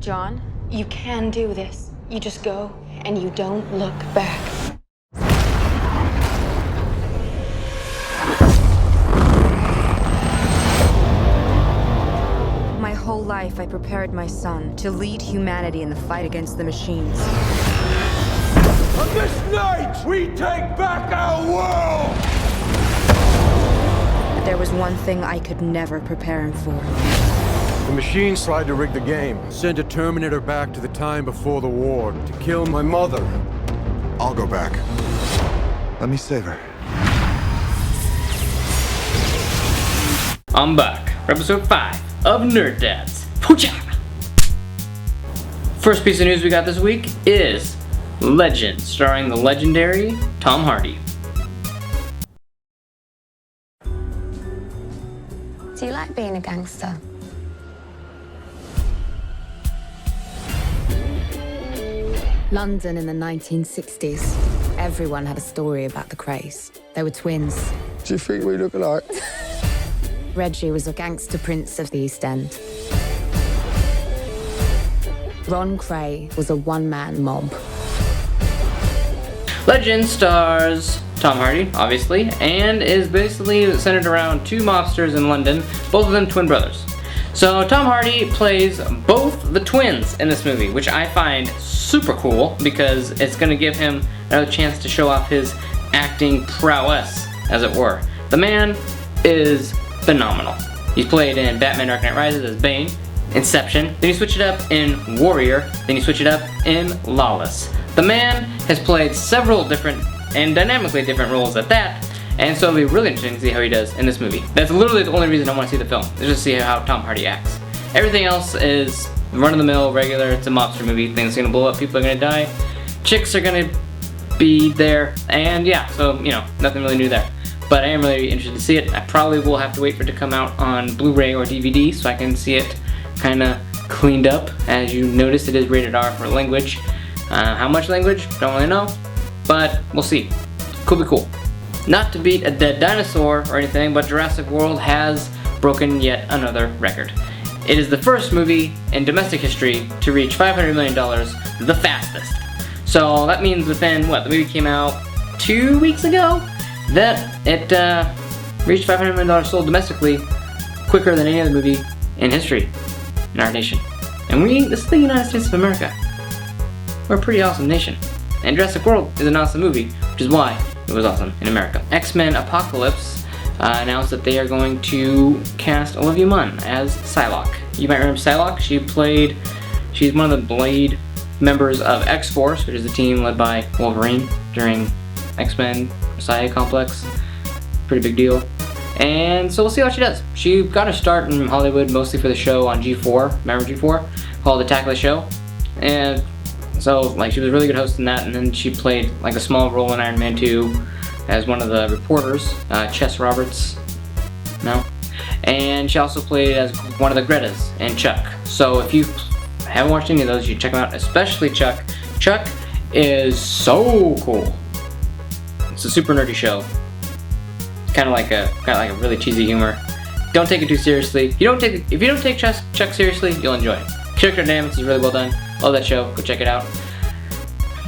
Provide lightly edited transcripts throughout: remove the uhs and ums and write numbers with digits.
John, you can do this. You just go and you don't look back. My whole life, I prepared my son to lead humanity in the fight against the machines. On this night, we take back our world! But there was one thing I could never prepare him for. The machines tried to rig the game. Send a Terminator back to the time before the war to kill my mother. I'll go back. Let me save her. I'm back for episode 5 of Nerd Dads. Poocha! First piece of news we got this week is Legend, starring the legendary Tom Hardy. Do you like being a gangster? London in the 1960s. Everyone had a story about the craze. They were twins. Do you think we look alike? Reggie was a gangster prince of the East End. Ron Cray was a one-man mob. Legend stars Tom Hardy, obviously, and is basically centered around two mobsters in London, both of them twin brothers. So Tom Hardy plays both the twins in this movie, which I find super cool because it's going to give him another chance to show off his acting prowess, as it were. The man is phenomenal. He's played in Batman Dark Knight Rises as Bane, Inception, then you switch it up in Warrior, then you switch it up in Lawless. The man has played several different and dynamically different roles at that, and so it'll be really interesting to see how he does in this movie. That's literally the only reason I want to see the film, is just to see how Tom Hardy acts. Everything else is run-of-the-mill, regular, it's a mobster movie, things are gonna blow up, people are gonna die, chicks are gonna be there, and yeah, so, you know, nothing really new there. But I am really interested to see it. I probably will have to wait for it to come out on Blu-ray or DVD so I can see it kind of cleaned up. As you noticed, it is rated R for language. How much language? Don't really know, but we'll see. Could be cool. Not to beat a dead dinosaur or anything, but Jurassic World has broken yet another record. It is the first movie in domestic history to reach $500 million the fastest. So that means within, what, the movie came out 2 weeks ago? That it reached $500 million sold domestically quicker than any other movie in history in our nation. And this is the United States of America. We're a pretty awesome nation. And Jurassic World is an awesome movie, which is why it was awesome in America. X-Men Apocalypse announced that they are going to cast Olivia Munn as Psylocke. You might remember Psylocke. She's one of the Blade members of X-Force, which is the team led by Wolverine during X-Men Messiah Complex. Pretty big deal. And so we'll see how she does. She got her start in Hollywood mostly for the show on G4, remember G4? Called The Tackle Show. And so like she was a really good host in that, and then she played like a small role in Iron Man 2 as one of the reporters, Chess Roberts. No? And she also played as one of the Gretas in Chuck. So if you haven't watched any of those, you should check them out, especially Chuck. Chuck is so cool. It's a super nerdy show. Kind of like a really cheesy humor. Don't take it too seriously. If you don't take Chuck seriously, you'll enjoy it. Character dynamics is really well done. Love that show. Go check it out.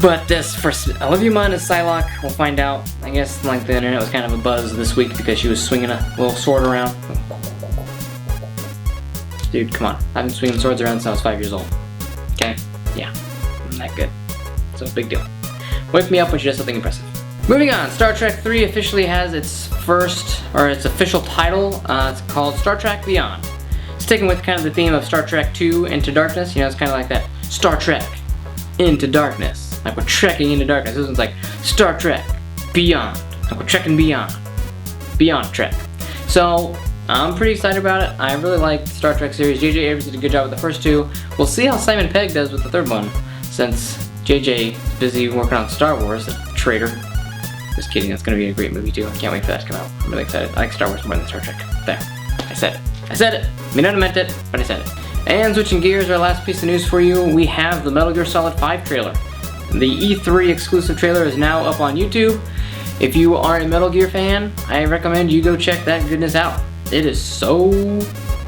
But this for Olivia Munn as Psylocke, we'll find out. I guess like the internet was kind of a buzz this week because she was swinging a little sword around. Dude, come on. I've been swinging swords around since I was 5 years old. Okay? Yeah. I'm that good. So big deal. Wake me up when she does something impressive. Moving on, Star Trek 3 officially has its official title. It's called Star Trek Beyond. Sticking with kind of the theme of Star Trek 2 Into Darkness, you know, it's kind of like that Star Trek Into Darkness. Like we're trekking into darkness. This one's like Star Trek Beyond. Like we're trekking beyond. Beyond Trek. So, I'm pretty excited about it. I really like the Star Trek series. J.J. Abrams did a good job with the first two. We'll see how Simon Pegg does with the third one, since J.J. is busy working on Star Wars, the traitor. Just kidding, that's going to be a great movie too. I can't wait for that to come out. I'm really excited. I like Star Wars more than Star Trek. There. I said it. I said it. I mean, I meant it, but I said it. And switching gears, our last piece of news for you, we have the Metal Gear Solid 5 trailer. The E3 exclusive trailer is now up on YouTube. If you are a Metal Gear fan, I recommend you go check that goodness out. It is so...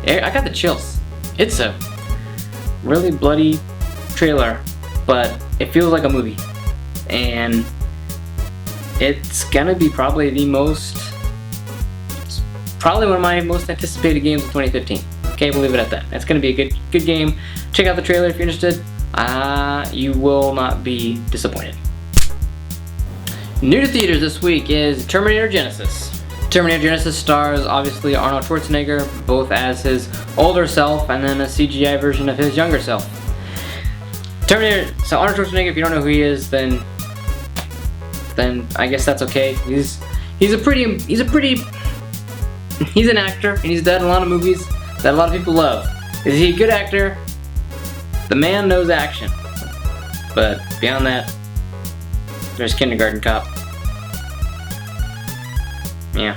I got the chills. It's a really bloody trailer, but it feels like a movie. And it's gonna be probably probably one of my most anticipated games of 2015. Okay, we'll leave it at that. It's gonna be a good game. Check out the trailer if you're interested. You will not be disappointed. New to theaters this week is Terminator Genisys. Terminator Genisys stars obviously Arnold Schwarzenegger, both as his older self and then a CGI version of his younger self. So Arnold Schwarzenegger, if you don't know who he is, then I guess that's okay. He's an actor, and he's done a lot of movies that a lot of people love. Is he a good actor? The man knows action. But beyond that, there's Kindergarten Cop. Yeah.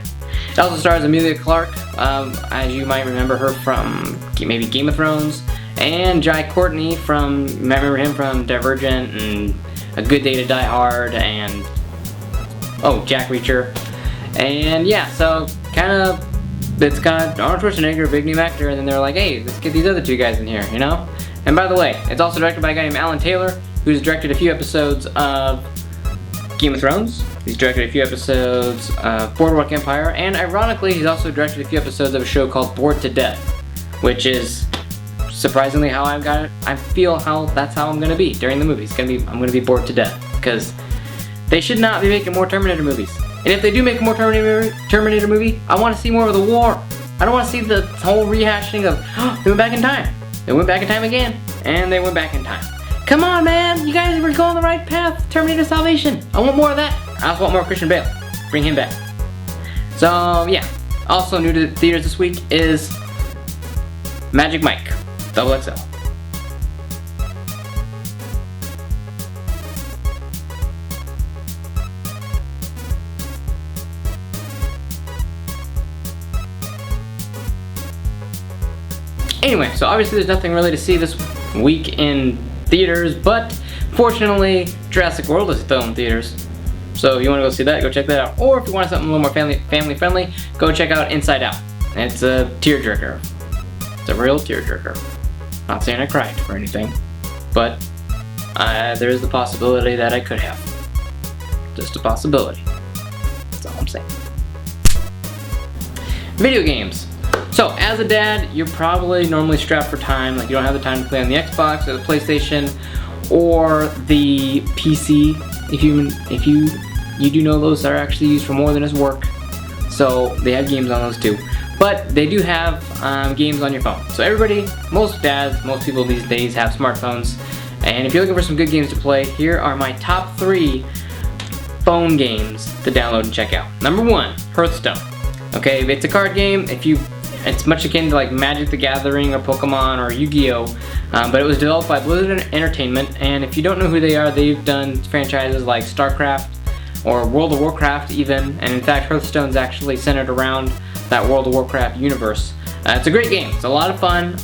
It also stars Emilia Clarke, as you might remember her from maybe Game of Thrones, and Jai Courtney from, you might remember him from Divergent and A Good Day to Die Hard, and Jack Reacher. And yeah, so it's got Arnold Schwarzenegger, a big name actor, and then they're like, hey, let's get these other two guys in here, you know? And by the way, it's also directed by a guy named Alan Taylor, who's directed a few episodes of Game of Thrones. He's directed a few episodes of Boardwalk Empire, and ironically, he's also directed a few episodes of a show called Bored to Death, which is surprisingly how I feel that's how I'm gonna be during the movie. I'm gonna be bored to death, because they should not be making more Terminator movies. And if they do make a more Terminator movie, I want to see more of the war. I don't want to see the whole rehashing of, they went back in time. They went back in time again, and they went back in time. Come on, man, you guys were going the right path. Terminator Salvation. I want more of that. I also want more Christian Bale. Bring him back. So yeah. Also new to the theaters this week is Magic Mike XXL. Anyway, so obviously there's nothing really to see this week in theaters, but fortunately Jurassic World is still in theaters. So if you want to go see that, go check that out. Or if you want something a little more family friendly, go check out Inside Out. It's a tearjerker. It's a real tearjerker. Not saying I cried or anything, but there is the possibility that I could have. Just a possibility. That's all I'm saying. Video games. So, as a dad, you're probably normally strapped for time. Like, you don't have the time to play on the Xbox or the PlayStation or the PC. If you do know those are actually used for more than just work. So, they have games on those too. But they do have games on your phone. So everybody, most dads, most people these days have smartphones. And if you're looking for some good games to play, here are my top 3 phone games to download and check out. Number 1, Hearthstone. Okay, it's a card game. It's much akin to like Magic the Gathering or Pokemon or Yu-Gi-Oh! But it was developed by Blizzard Entertainment, and if you don't know who they are, they've done franchises like StarCraft or World of Warcraft even, and in fact Hearthstone's actually centered around that World of Warcraft universe. It's a great game. It's a lot of fun.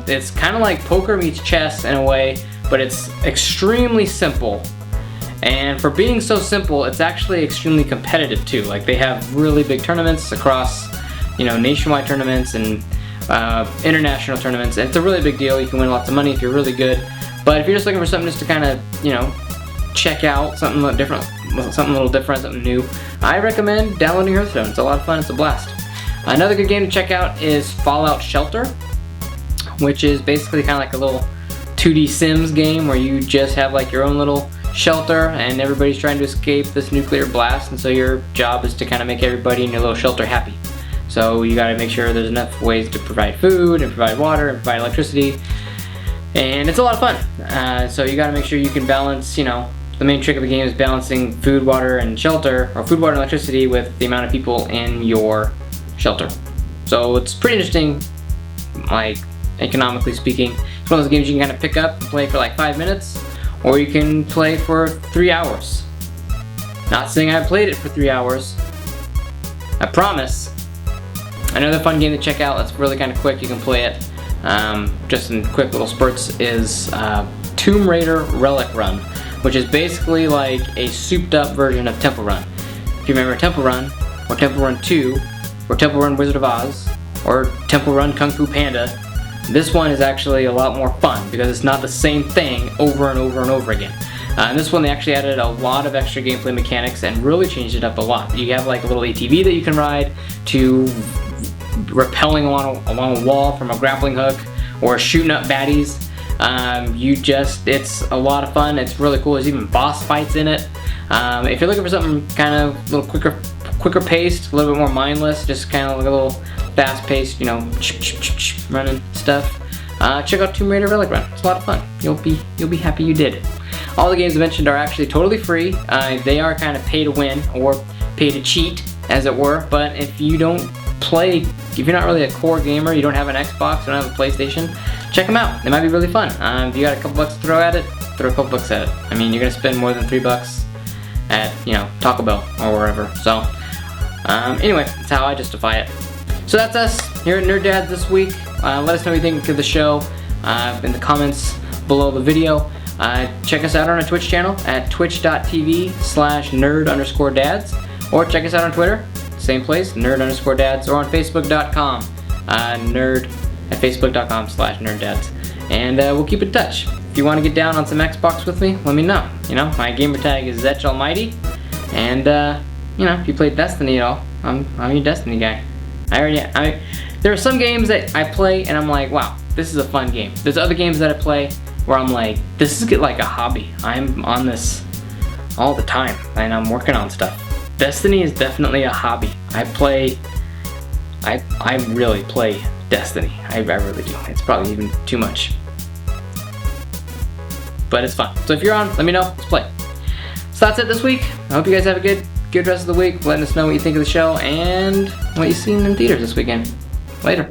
It's kind of like poker meets chess in a way, but it's extremely simple. And for being so simple, it's actually extremely competitive too. Like, they have really big tournaments across, nationwide tournaments and international tournaments. And it's a really big deal. You can win lots of money if you're really good. But if you're just looking for something just to kind of, check out something a little different, something new, I recommend downloading Hearthstone. It's a lot of fun. It's a blast. Another good game to check out is Fallout Shelter, which is basically kind of like a little 2D Sims game where you just have like your own little shelter and everybody's trying to escape this nuclear blast, and so your job is to kind of make everybody in your little shelter happy. So you got to make sure there's enough ways to provide food and provide water and provide electricity, and it's a lot of fun. So you got to make sure you can balance, the main trick of the game is balancing food, water, and shelter, or food, water, and electricity with the amount of people in your shelter. So it's pretty interesting, like economically speaking. It's one of those games you can kind of pick up and play for like 5 minutes, or you can play for 3 hours. Not saying I've played it for 3 hours, I promise. Another fun game to check out that's really kind of quick, you can play it just in quick little spurts, is Tomb Raider Relic Run, which is basically like a souped up version of Temple Run. If you remember Temple Run, or Temple Run 2, or Temple Run Wizard of Oz, or Temple Run Kung Fu Panda, This one is actually a lot more fun because it's not the same thing over and over and over again. In this one they actually added a lot of extra gameplay mechanics and really changed it up a lot. You have like a little ATV that you can ride, to rappelling along a wall from a grappling hook, or shooting up baddies. It's a lot of fun. It's really cool. There's even boss fights in it. If you're looking for something kind of a little quicker paced, a little bit more mindless, just kind of like a little fast paced, you know, running stuff, check out Tomb Raider Relic Run. It's a lot of fun. You'll be happy you did. All the games mentioned are actually totally free. They are kind of pay to win or pay to cheat, as it were. But if you don't play, if you're not really a core gamer, you don't have an Xbox, you don't have a PlayStation, check them out. They might be really fun. If you got a couple bucks to throw at it, throw a couple bucks at it. I mean, you're gonna spend more than $3 at, you know, Taco Bell or wherever. So anyway, that's how I justify it. So that's us here at Nerd Dads this week. Let us know what you think of the show in the comments below the video. Check us out on our Twitch channel at twitch.tv/nerd_dads, or check us out on Twitter, same place, nerd_dads, or on facebook.com, facebook.com/nerddads. And we'll keep in touch. If you want to get down on some Xbox with me, let me know. You know, my gamer tag is Zetch Almighty, and you know, if you play Destiny at all, I'm your Destiny guy. There are some games that I play and I'm like, wow, this is a fun game. There's other games that I play where I'm like, this is like a hobby. I'm on this all the time and I'm working on stuff. Destiny is definitely a hobby. I really play Destiny. I really do. It's probably even too much. But it's fun. So if you're on, let me know. Let's play. So that's it this week. I hope you guys have a good rest of the week. Letting us know what you think of the show and what you've seen in theaters this weekend. Later.